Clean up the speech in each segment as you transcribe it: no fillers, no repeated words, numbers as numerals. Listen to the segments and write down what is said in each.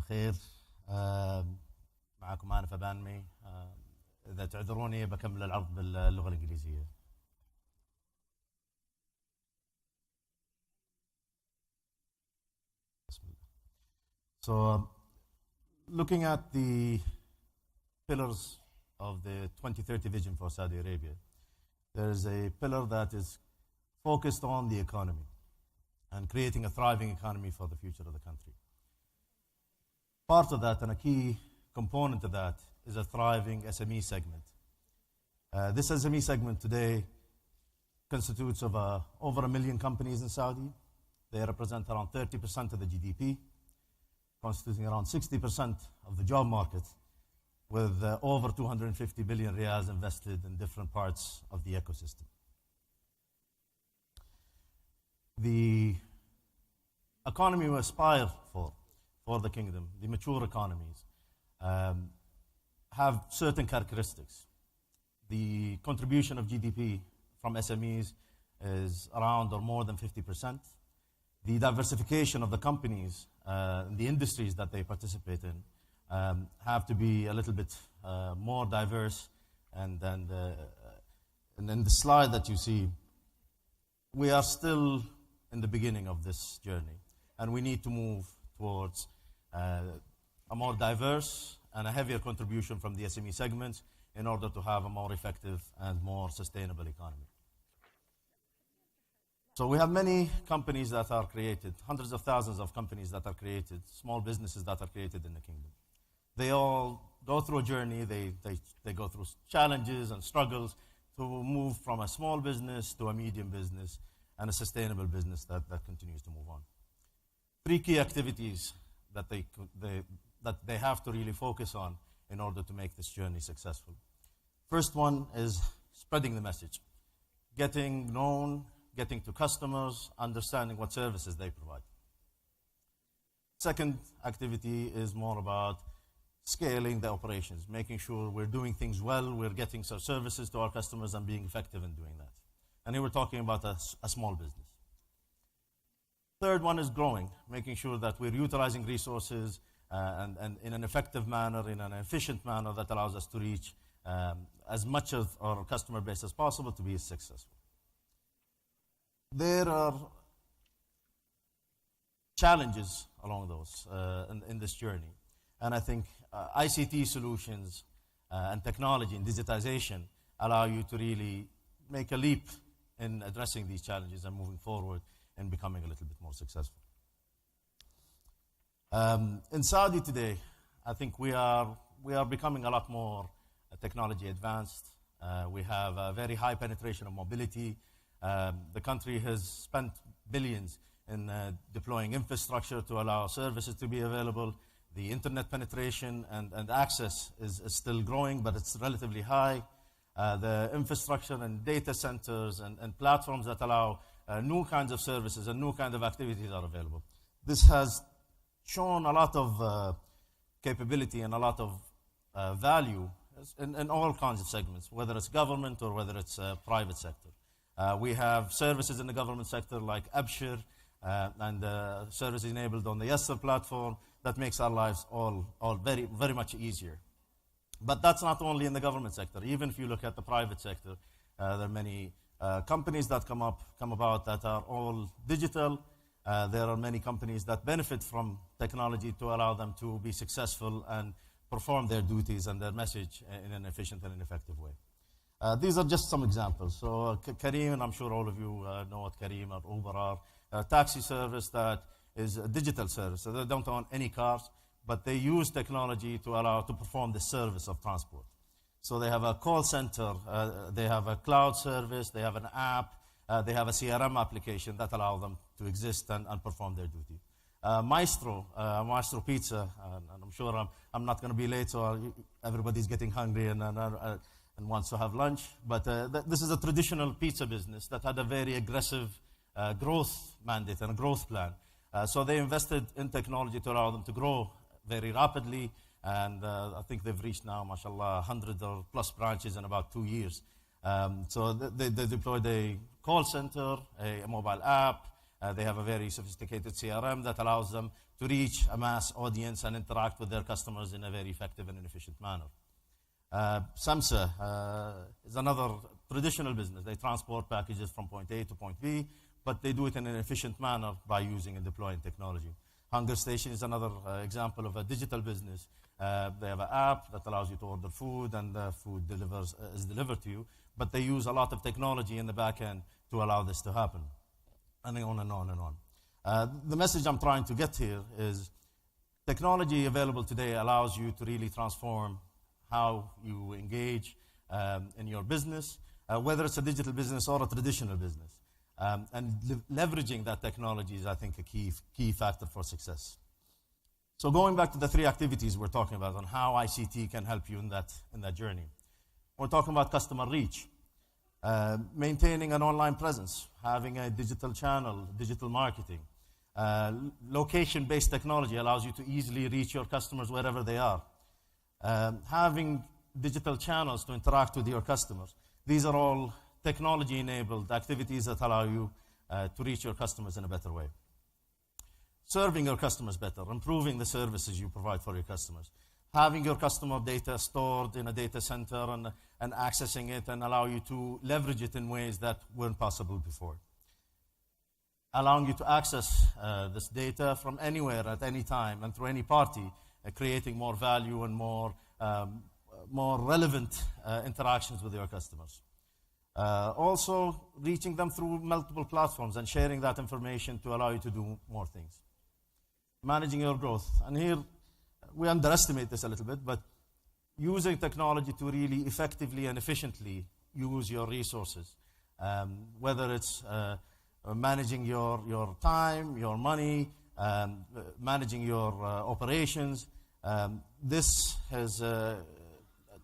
الخير. معكم أنف أبانمي. إذا تعذروني بكمل العرض باللغة الإنجليزية. So, looking at the pillars of the 2030 vision for Saudi Arabia, there's a pillar that is focused on the economy and creating a thriving economy for the future of the country. Part of that, and a key component of that, is a thriving SME segment. This SME segment today constitutes of over 1 million companies in Saudi. They represent around 30% of the GDP, constituting around 60% of the job market, with over 250 billion riyals invested in different parts of the ecosystem. The economy we aspire for the kingdom, the mature economies, have certain characteristics. The contribution of GDP from SMEs is around or more than 50%. The diversification of the companies, the industries that they participate in, have to be a little bit more diverse. And in the slide that you see, we are still in the beginning of this journey, and we need to move towards a more diverse and a heavier contribution from the SME segments in order to have a more effective and more sustainable economy. So we have many companies that are created, hundreds of thousands of companies that are created, small businesses that are created in the kingdom. They all go through a journey, they go through challenges and struggles to move from a small business to a medium business and a sustainable business that continues to move on. 3 key activities that they have to really focus on in order to make this journey successful. First one is spreading the message, getting known, getting to customers, understanding what services they provide. Second activity is more about scaling the operations, making sure we're doing things well, we're getting some services to our customers and being effective in doing that. And here we're talking about a small business. Third one is growing, making sure that we're utilizing resources and in an effective manner, in an efficient manner that allows us to reach as much of our customer base as possible to be successful. There are challenges along those in this journey. And I think ICT solutions and technology and digitization allow you to really make a leap in addressing these challenges and moving forward and becoming a little bit more successful. In Saudi today, I think we are becoming a lot more technology advanced. We have a very high penetration of mobility. The country has spent billions in deploying infrastructure to allow services to be available. The internet penetration and access is still growing, but it's relatively high. The infrastructure and data centers and platforms that allow new kinds of services and new kinds of activities are available. This has shown a lot of capability and a lot of value in all kinds of segments, whether it's government or whether it's private sector. We have services in the government sector like Abshir and services enabled on the Yasser platform that makes our lives all very, very much easier. But that's not only in the government sector. Even if you look at the private sector, there are many companies that come about that are all digital. There are many companies that benefit from technology to allow them to be successful and perform their duties and their message in an efficient and an effective way. These are just some examples. So Careem, and I'm sure all of you know what Careem or Uber are, a taxi service that is a digital service. So they don't own any cars, but they use technology to perform the service of transport. So they have a call center, they have a cloud service, they have an app, they have a CRM application that allow them to exist and perform their duty. Maestro Pizza, and I'm sure I'm not going to be late, so everybody's getting hungry and wants to have lunch. But this is a traditional pizza business that had a very aggressive growth mandate and a growth plan. So they invested in technology to allow them to grow very rapidly. And I think they've reached now, mashallah, 100 or plus branches in about 2 years. So they deployed a call center, a mobile app, They have a very sophisticated CRM that allows them to reach a mass audience and interact with their customers in a very effective and efficient manner. SAMSA is another traditional business. They transport packages from point A to point B, but they do it in an efficient manner by using and deploying technology. Hunger Station is another example of a digital business. They have an app that allows you to order food, and the food is delivered to you. But they use a lot of technology in the back end to allow this to happen, and on and on and on. The message I'm trying to get here is technology available today allows you to really transform how you engage in your business, whether it's a digital business or a traditional business. And leveraging that technology is, I think, a key factor for success. So going back to the three activities we're talking about on how ICT can help you in that journey. We're talking about customer reach, maintaining an online presence, having a digital channel, digital marketing. Location-based technology allows you to easily reach your customers wherever they are. Having digital channels to interact with your customers. These are all technology-enabled activities that allow you to reach your customers in a better way. Serving your customers better, improving the services you provide for your customers. Having your customer data stored in a data center and accessing it and allow you to leverage it in ways that weren't possible before. Allowing you to access this data from anywhere at any time and through any party, creating more value and more relevant interactions with your customers. Also, reaching them through multiple platforms and sharing that information to allow you to do more things. Managing your growth. And here, we underestimate this a little bit, but using technology to really effectively and efficiently use your resources. Whether it's managing your time, your money, managing your operations. This has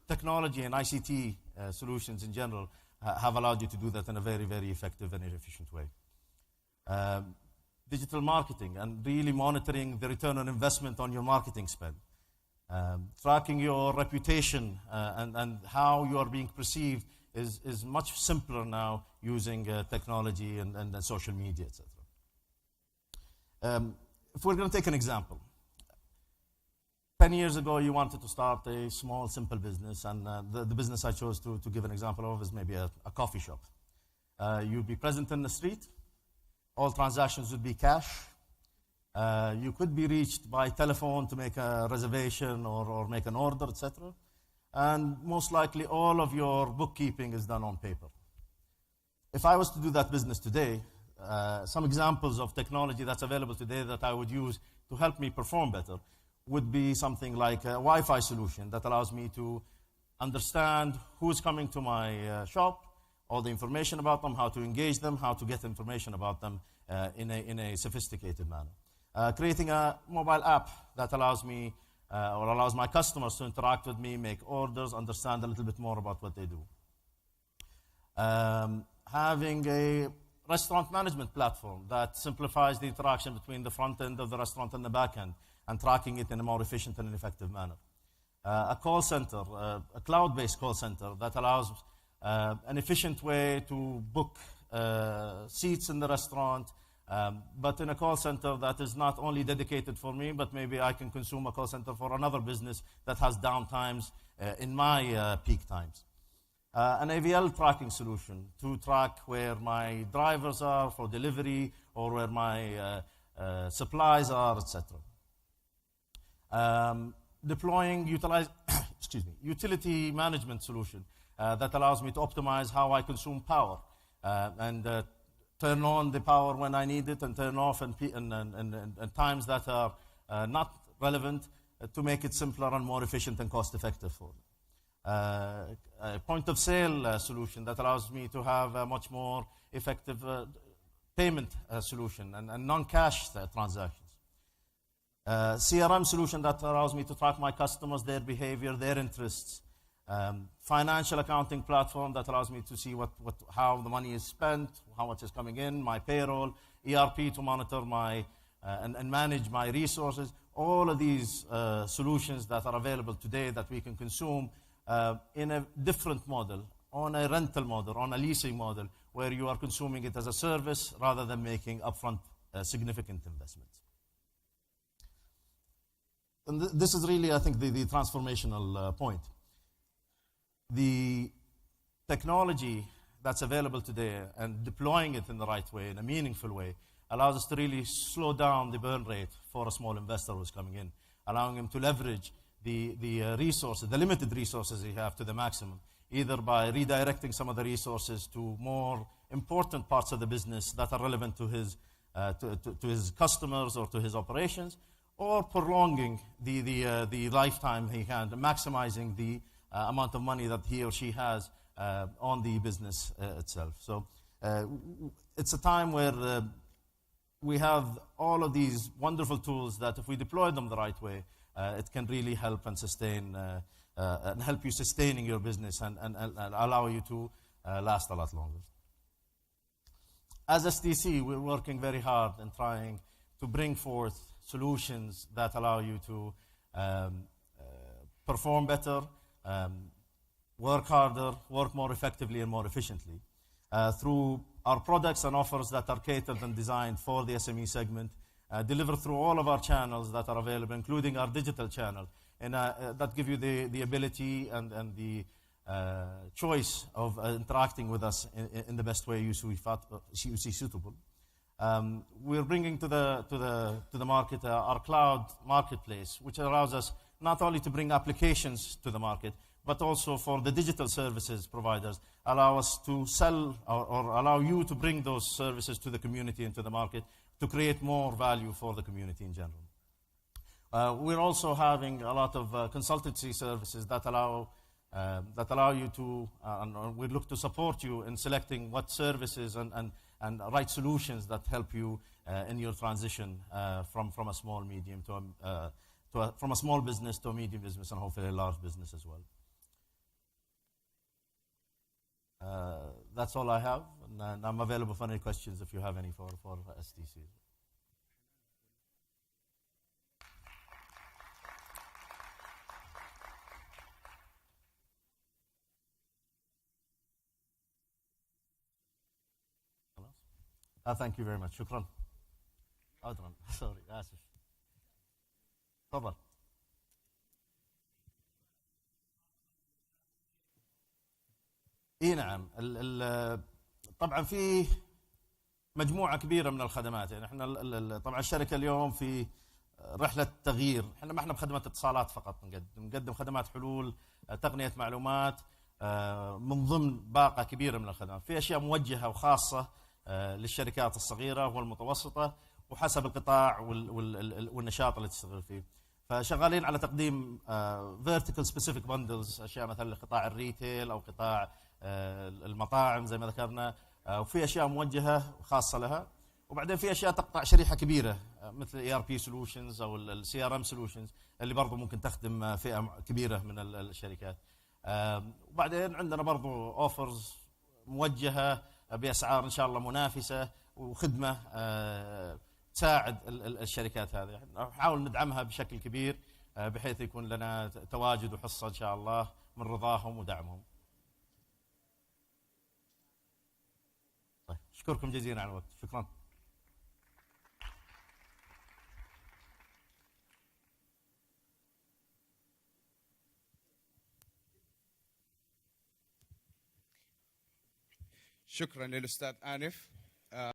technology and ICT solutions in general have allowed you to do that in a very, very effective and efficient way. Digital marketing and really monitoring the return on investment on your marketing spend. Tracking your reputation and how you are being perceived is much simpler now using technology and social media, etc. If we're going to take an example. 10 years ago, you wanted to start a small, simple business, and the business I chose to give an example of is maybe a coffee shop. You'd be present in the street. All transactions would be cash. You could be reached by telephone to make a reservation or make an order, etc. And most likely, all of your bookkeeping is done on paper. If I was to do that business today, some examples of technology that's available today that I would use to help me perform better would be something like a Wi-Fi solution that allows me to understand who's coming to my shop, all the information about them, how to engage them, how to get information about them in a sophisticated manner. Creating a mobile app that allows me or allows my customers to interact with me, make orders, understand a little bit more about what they do. Having a restaurant management platform that simplifies the interaction between the front end of the restaurant and the back end, and tracking it in a more efficient and effective manner. A call center, a cloud-based call center that allows an efficient way to book seats in the restaurant, but in a call center that is not only dedicated for me, but maybe I can consume a call center for another business that has downtimes in my peak times. An AVL tracking solution to track where my drivers are for delivery or where my supplies are, etc. Deploying utility management solution that allows me to optimize how I consume power and turn on the power when I need it and turn off and times that are not relevant to make it simpler and more efficient and cost effective for me. A point of sale solution that allows me to have a much more effective payment solution and non-cash transactions. CRM solution that allows me to track my customers, their behavior, their interests. Financial accounting platform that allows me to see how the money is spent, how much is coming in, my payroll, ERP to monitor my and manage my resources. All of these solutions that are available today that we can consume in a different model on a rental model, on a leasing model, where you are consuming it as a service rather than making upfront significant investments. And this is really, I think, the transformational point. The technology that's available today and deploying it in the right way, in a meaningful way, allows us to really slow down the burn rate for a small investor who's coming in, allowing him to leverage the resources, the limited resources he have to the maximum, either by redirecting some of the resources to more important parts of the business that are relevant to his customers or to his operations, or prolonging the lifetime he can, maximizing the amount of money that he or she has on the business itself. So it's a time where we have all of these wonderful tools that if we deploy them the right way, it can really help and sustain and help you sustaining your business and allow you to last a lot longer. As STC, we're working very hard in trying to bring forth solutions that allow you to perform better, work harder, work more effectively and more efficiently through our products and offers that are catered and designed for the SME segment, delivered through all of our channels that are available, including our digital channel, and that give you the ability and the choice of interacting with us in the best way you see suitable. We're bringing to the market our cloud marketplace, which allows us not only to bring applications to the market, but also for the digital services providers, allow us to sell or allow you to bring those services to the community and to the market to create more value for the community in general. We're also having a lot of consultancy services that allow you to, and we look to support you in selecting what services and right solutions that help you in your transition from a small medium from a small business to a medium business and hopefully a large business as well. That's all I have, and I'm available for any questions if you have any for STC. Thank you very much. شكرا. عذرا. Sorry. آسف. تفضل. اي نعم. طبعا في مجموعه كبيره من الخدمات، يعني احنا طبعا الشركه اليوم في رحله تغيير، احنا ما احنا بخدمه اتصالات فقط، نقدم خدمات حلول تقنيه معلومات من ضمن باقه كبيره من الخدمات. في اشياء موجهه وخاصه للشركات الصغيره والمتوسطه وحسب القطاع والنشاط اللي تشتغل فيه. فشغالين على تقديم vertical specific bundles، اشياء مثلا لقطاع الريتيل او قطاع المطاعم زي ما ذكرنا، وفي اشياء موجهه خاصه لها، وبعدين في اشياء تقطع شريحه كبيره مثل ERP solutions او CRM solutions اللي برضو ممكن تخدم فئه كبيره من الشركات. وبعدين عندنا برضو اوفرز موجهه باسعار ان شاء الله منافسه وخدمه تساعد الشركات هذه. نحاول ندعمها بشكل كبير بحيث يكون لنا تواجد وحصه ان شاء الله من رضاهم ودعمهم. طيب اشكركم جزيلا على الوقت. شكرا. شكرا للأستاذ آنف.